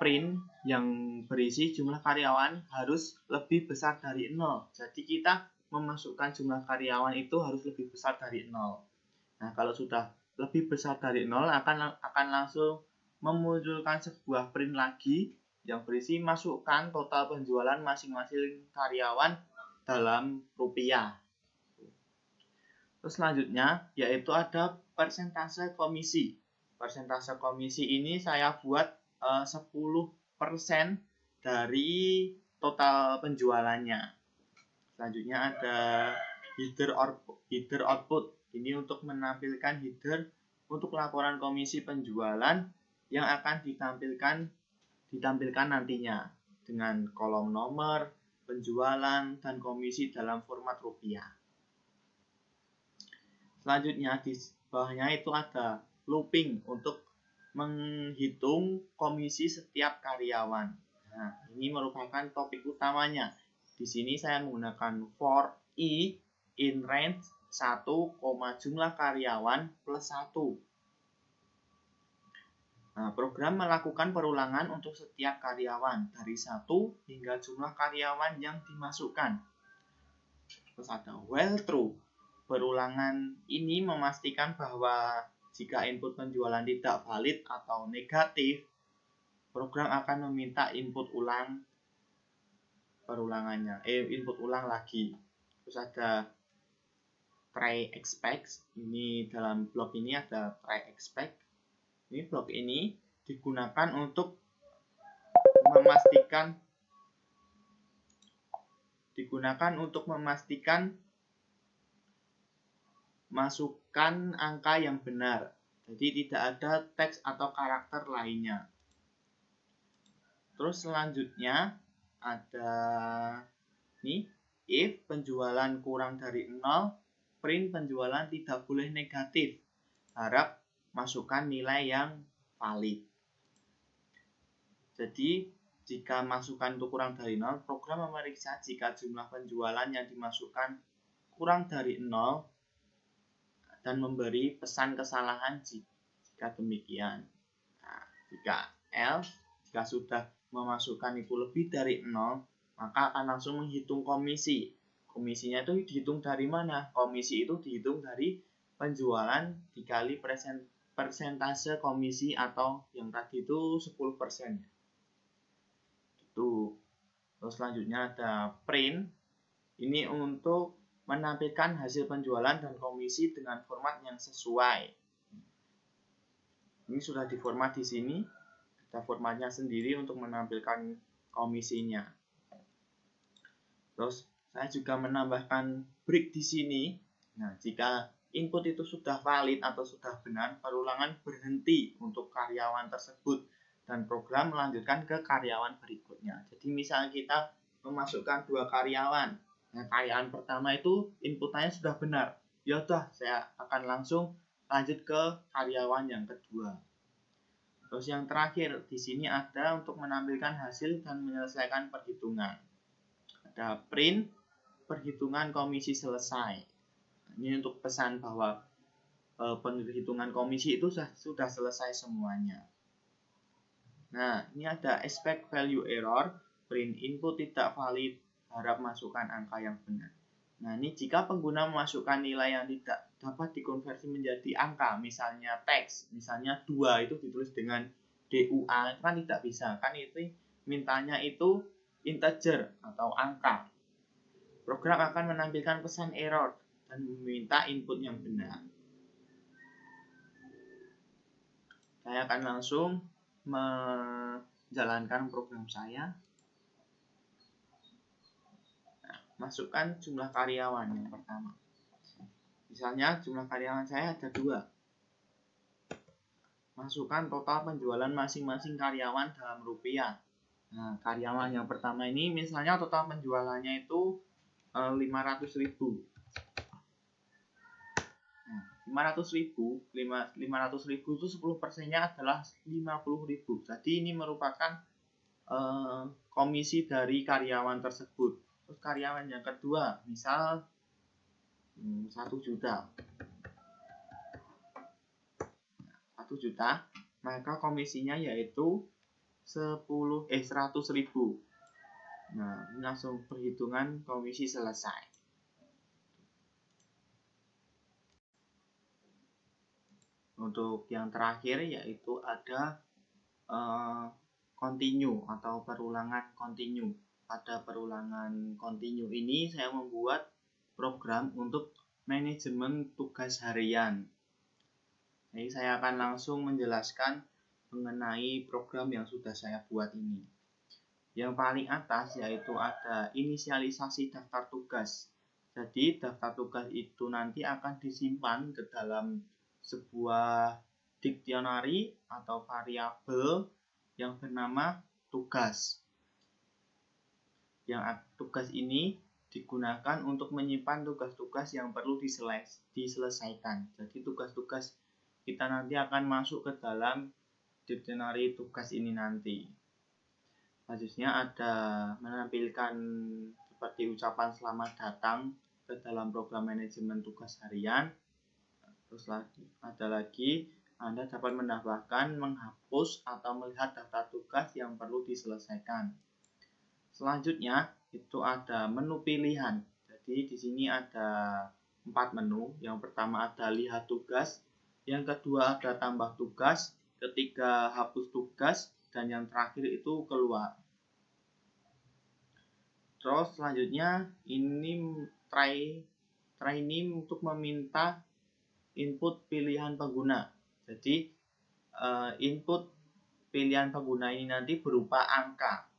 Speaker 1: print yang berisi jumlah karyawan harus lebih besar dari 0. Jadi kita memasukkan jumlah karyawan itu harus lebih besar dari 0. Nah, kalau sudah lebih besar dari 0 akan langsung memunculkan sebuah print lagi yang berisi masukkan total penjualan masing-masing karyawan dalam rupiah. Terus selanjutnya yaitu ada persentase komisi. Persentase komisi ini saya buat 10% dari total penjualannya. Selanjutnya ada header output. Ini untuk menampilkan header untuk laporan komisi penjualan yang akan ditampilkan nantinya dengan kolom nomor, penjualan, dan komisi dalam format rupiah. Selanjutnya di bawahnya itu ada looping untuk menghitung komisi setiap karyawan. Nah, ini merupakan topik utamanya. Di sini saya menggunakan for i in range 1, jumlah karyawan plus 1. Nah, program melakukan perulangan untuk setiap karyawan dari 1 hingga jumlah karyawan yang dimasukkan. Terus ada while true. Perulangan ini memastikan bahwa jika input penjualan tidak valid atau negatif, program akan meminta input ulang lagi. Terus ada try expect. Ini dalam blok ini ada try expect. Ini blok ini digunakan untuk memastikan masukkan angka yang benar. Jadi tidak ada teks atau karakter lainnya. Terus selanjutnya ada nih, if penjualan kurang dari 0, print penjualan tidak boleh negatif. Harap masukkan nilai yang valid. Jadi jika masukan itu kurang dari 0, program memeriksa jika jumlah penjualan yang dimasukkan kurang dari 0 dan memberi pesan kesalahan jika demikian. Nah, jika sudah memasukkan itu lebih dari 0, maka akan langsung menghitung komisi. Komisinya itu dihitung dari mana? Komisi itu dihitung dari penjualan dikali persentase komisi atau yang tadi itu 10%. Itu. Terus selanjutnya ada print. Ini untuk menampilkan hasil penjualan dan komisi dengan format yang sesuai. Ini sudah diformat di sini. Ada formatnya sendiri untuk menampilkan komisinya. Terus saya juga menambahkan break di sini. Nah, jika input itu sudah valid atau sudah benar, perulangan berhenti untuk karyawan tersebut dan program melanjutkan ke karyawan berikutnya. Jadi misalnya kita memasukkan 2 karyawan. Nah, karyawan pertama itu inputannya sudah benar. Ya udah, saya akan langsung lanjut ke karyawan yang kedua. Terus yang terakhir di sini ada untuk menampilkan hasil dan menyelesaikan perhitungan. Ada print, perhitungan komisi selesai. Ini untuk pesan bahwa penghitungan komisi itu sudah selesai semuanya. Nah, ini ada expect value error, print input tidak valid, harap masukkan angka yang benar. Nah, ini jika pengguna memasukkan nilai yang tidak dapat dikonversi menjadi angka, misalnya teks, misalnya 2 itu ditulis dengan DUA, kan tidak bisa, kan itu mintanya itu integer atau angka. Program akan menampilkan pesan error dan meminta input yang benar. Saya akan langsung menjalankan program saya. Masukkan jumlah karyawan yang pertama. Misalnya jumlah karyawan saya ada 2. Masukkan total penjualan masing-masing karyawan dalam rupiah. Nah, karyawan yang pertama ini misalnya total penjualannya itu 500.000. Nah, 500.000 itu 10%-nya adalah 50.000. Jadi ini merupakan komisi dari karyawan tersebut. Terus karyawan yang kedua, misal 1 juta. 1 juta, maka komisinya yaitu 100.000. Nah, ini langsung perhitungan komisi selesai. Untuk yang terakhir yaitu ada continue atau perulangan continue. Pada perulangan continue ini saya membuat program untuk manajemen tugas harian. Jadi saya akan langsung menjelaskan mengenai program yang sudah saya buat ini. Yang paling atas yaitu ada inisialisasi daftar tugas. Jadi daftar tugas itu nanti akan disimpan ke dalam sebuah dictionary atau variabel yang bernama tugas. Yang tugas ini digunakan untuk menyimpan tugas-tugas yang perlu diselesaikan. Jadi tugas-tugas kita nanti akan masuk ke dalam dictionary tugas ini nanti. Selanjutnya ada menampilkan seperti ucapan selamat datang ke dalam program manajemen tugas harian. Terus ada lagi Anda dapat menambahkan, menghapus atau melihat daftar tugas yang perlu diselesaikan. Selanjutnya itu ada menu pilihan. Jadi di sini ada 4 menu. Yang pertama ada lihat tugas, yang kedua ada tambah tugas, ketiga hapus tugas, dan yang terakhir itu keluar. Terus selanjutnya ini try ini untuk meminta input pilihan pengguna. Jadi input pilihan pengguna ini nanti berupa angka.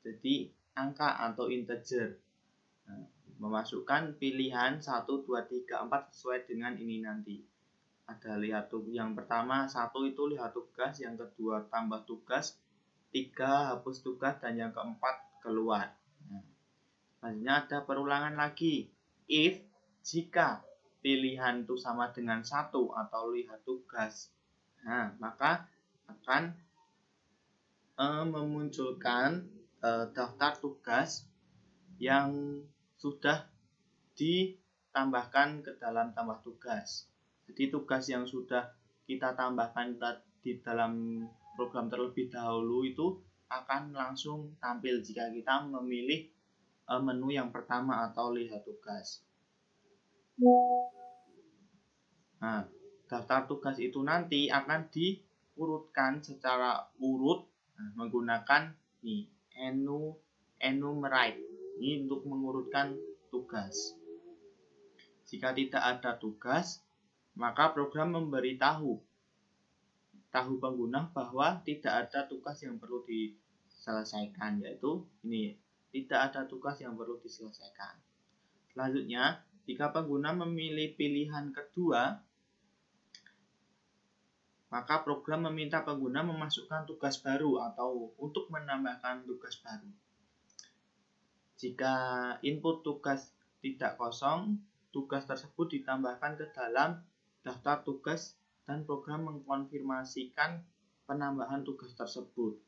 Speaker 1: Jadi angka atau integer. Nah, memasukkan pilihan 1, 2, 3, 4 sesuai dengan ini nanti. Ada lihat tugas yang pertama 1 itu lihat tugas, yang kedua tambah tugas, 3 hapus tugas, dan yang keempat keluar. Nah, selanjutnya ada perulangan lagi. If jika pilihan itu sama dengan 1 atau lihat tugas, nah maka akan memunculkan daftar tugas yang sudah ditambahkan ke dalam tambah tugas. Jadi tugas yang sudah kita tambahkan di dalam program terlebih dahulu itu akan langsung tampil jika kita memilih menu yang pertama atau lihat tugas. Nah, daftar tugas itu nanti akan diurutkan secara urut menggunakan enumerate. Ini untuk mengurutkan tugas. Jika tidak ada tugas, maka program memberitahu pengguna bahwa tidak ada tugas yang perlu diselesaikan, yaitu ini, tidak ada tugas yang perlu diselesaikan. Selanjutnya, jika pengguna memilih pilihan kedua, maka program meminta pengguna memasukkan tugas baru atau untuk menambahkan tugas baru. Jika input tugas tidak kosong, tugas tersebut ditambahkan ke dalam daftar tugas dan program mengkonfirmasikan penambahan tugas tersebut.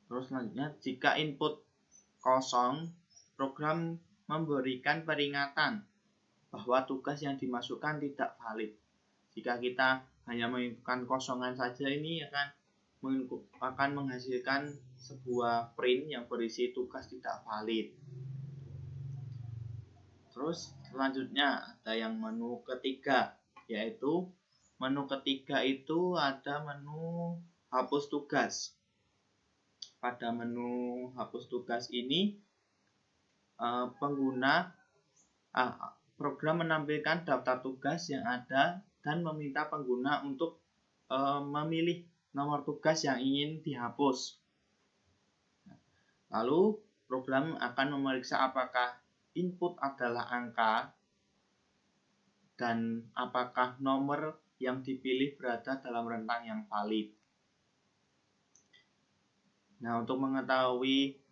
Speaker 1: Terus selanjutnya, jika input kosong, program memberikan peringatan bahwa tugas yang dimasukkan tidak valid. Jika kita hanya menginputkan kosongan saja, ini akan menghasilkan sebuah print yang berisi tugas tidak valid. Terus selanjutnya ada yang menu ketiga, yaitu menu ketiga itu ada menu hapus tugas. Pada menu hapus tugas ini program menampilkan daftar tugas yang ada dan meminta pengguna untuk memilih nomor tugas yang ingin dihapus. Lalu program akan memeriksa apakah input adalah angka dan apakah nomor yang dipilih berada dalam rentang yang valid. Nah, untuk mengetahui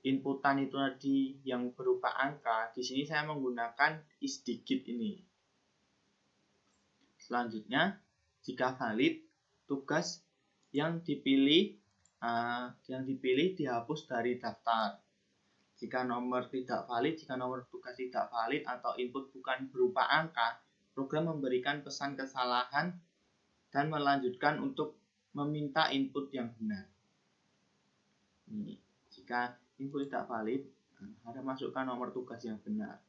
Speaker 1: inputan itu tadi yang berupa angka, di sini saya menggunakan isDigit ini. Selanjutnya, jika valid, tugas yang dipilih dihapus dari daftar. Jika nomor tugas tidak valid atau input bukan berupa angka, program memberikan pesan kesalahan dan melanjutkan untuk meminta input yang benar. Ini, jika input tidak valid, harus masukkan nomor tugas yang benar.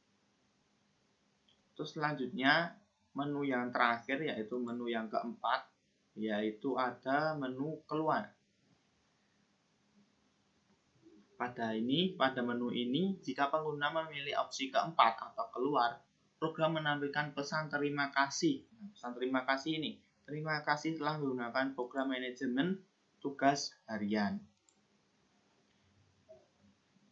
Speaker 1: Terus selanjutnya, menu yang terakhir yaitu menu yang keempat, yaitu ada menu keluar. Pada menu ini, jika pengguna memilih opsi keempat atau keluar, program menampilkan pesan terima kasih. Pesan terima kasih ini, terima kasih telah menggunakan program manajemen tugas harian.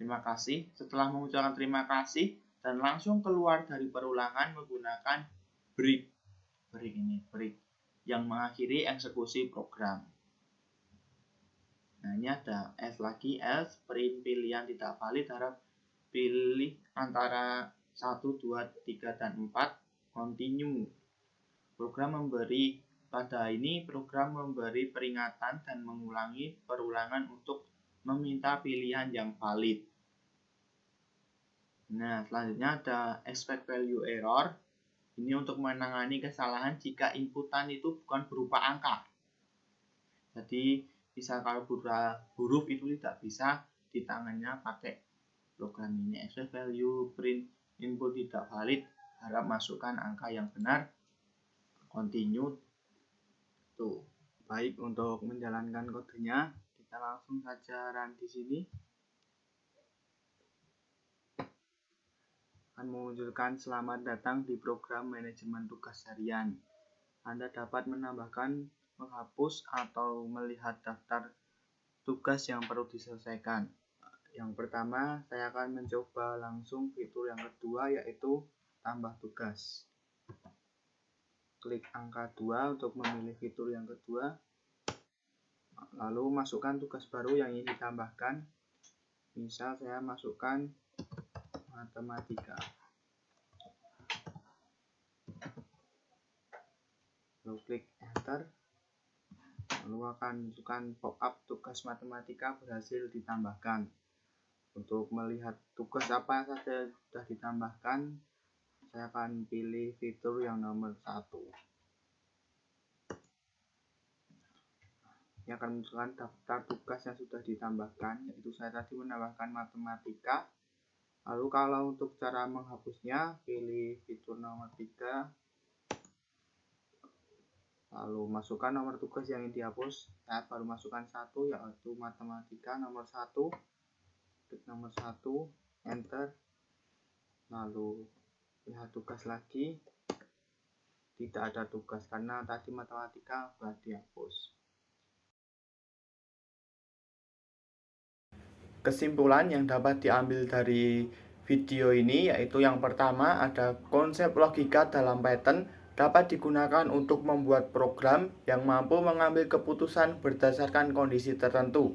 Speaker 1: Terima kasih. Setelah mengucapkan terima kasih dan langsung keluar dari perulangan menggunakan break yang mengakhiri eksekusi program. Nah, ini ada else print pilihan tidak valid, harap pilih antara 1, 2, 3, dan 4, continue. Program memberi peringatan dan mengulangi perulangan untuk meminta pilihan yang valid. Nah, selanjutnya ada expect value error. Ini untuk menangani kesalahan jika inputan itu bukan berupa angka. Jadi, misal kalau huruf itu tidak bisa ditangani pakai program ini. Expect value print input tidak valid, harap masukkan angka yang benar, continue. Tuh, baik, untuk menjalankan kodenya kita langsung saja run di sini. Akan memunculkan selamat datang di program manajemen tugas harian. Anda dapat menambahkan, menghapus, atau melihat daftar tugas yang perlu diselesaikan. Yang pertama, saya akan mencoba langsung fitur yang kedua, yaitu tambah tugas. Klik angka 2 untuk memilih fitur yang kedua. Lalu masukkan tugas baru yang ingin ditambahkan. Misal saya masukkan matematika. Lalu klik enter. Lalu akan menunjukkan pop-up tugas matematika berhasil ditambahkan. Untuk melihat tugas apa saja sudah ditambahkan, saya akan pilih fitur yang nomor 1.
Speaker 2: yang akan menunjukkan daftar tugas yang sudah ditambahkan, yaitu saya tadi menambahkan matematika. Lalu kalau untuk cara menghapusnya, pilih fitur nomor 3, lalu masukkan nomor tugas yang ingin dihapus. Saya baru masukkan 1, yaitu matematika nomor 1, klik nomor 1, enter, lalu lihat tugas lagi, tidak ada tugas karena tadi matematika sudah dihapus. Kesimpulan yang dapat diambil dari video ini yaitu yang pertama, ada konsep logika dalam Python dapat digunakan untuk membuat program yang mampu mengambil keputusan berdasarkan kondisi tertentu.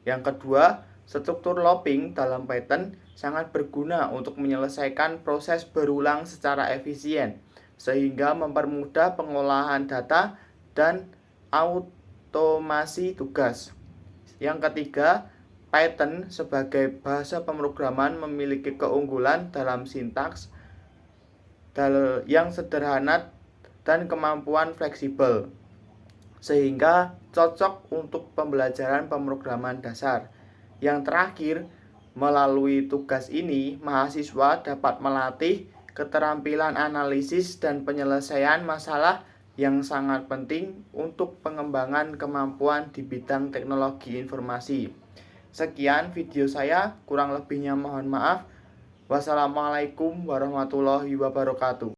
Speaker 2: Yang kedua, struktur looping dalam Python sangat berguna untuk menyelesaikan proses berulang secara efisien, sehingga mempermudah pengolahan data dan automasi tugas. Yang ketiga, Python sebagai bahasa pemrograman memiliki keunggulan dalam sintaks yang sederhana dan kemampuan fleksibel, sehingga cocok untuk pembelajaran pemrograman dasar. Yang terakhir, melalui tugas ini, mahasiswa dapat melatih keterampilan analisis dan penyelesaian masalah yang sangat penting untuk pengembangan kemampuan di bidang teknologi informasi. Sekian video saya, kurang lebihnya mohon maaf. Wassalamualaikum warahmatullahi wabarakatuh.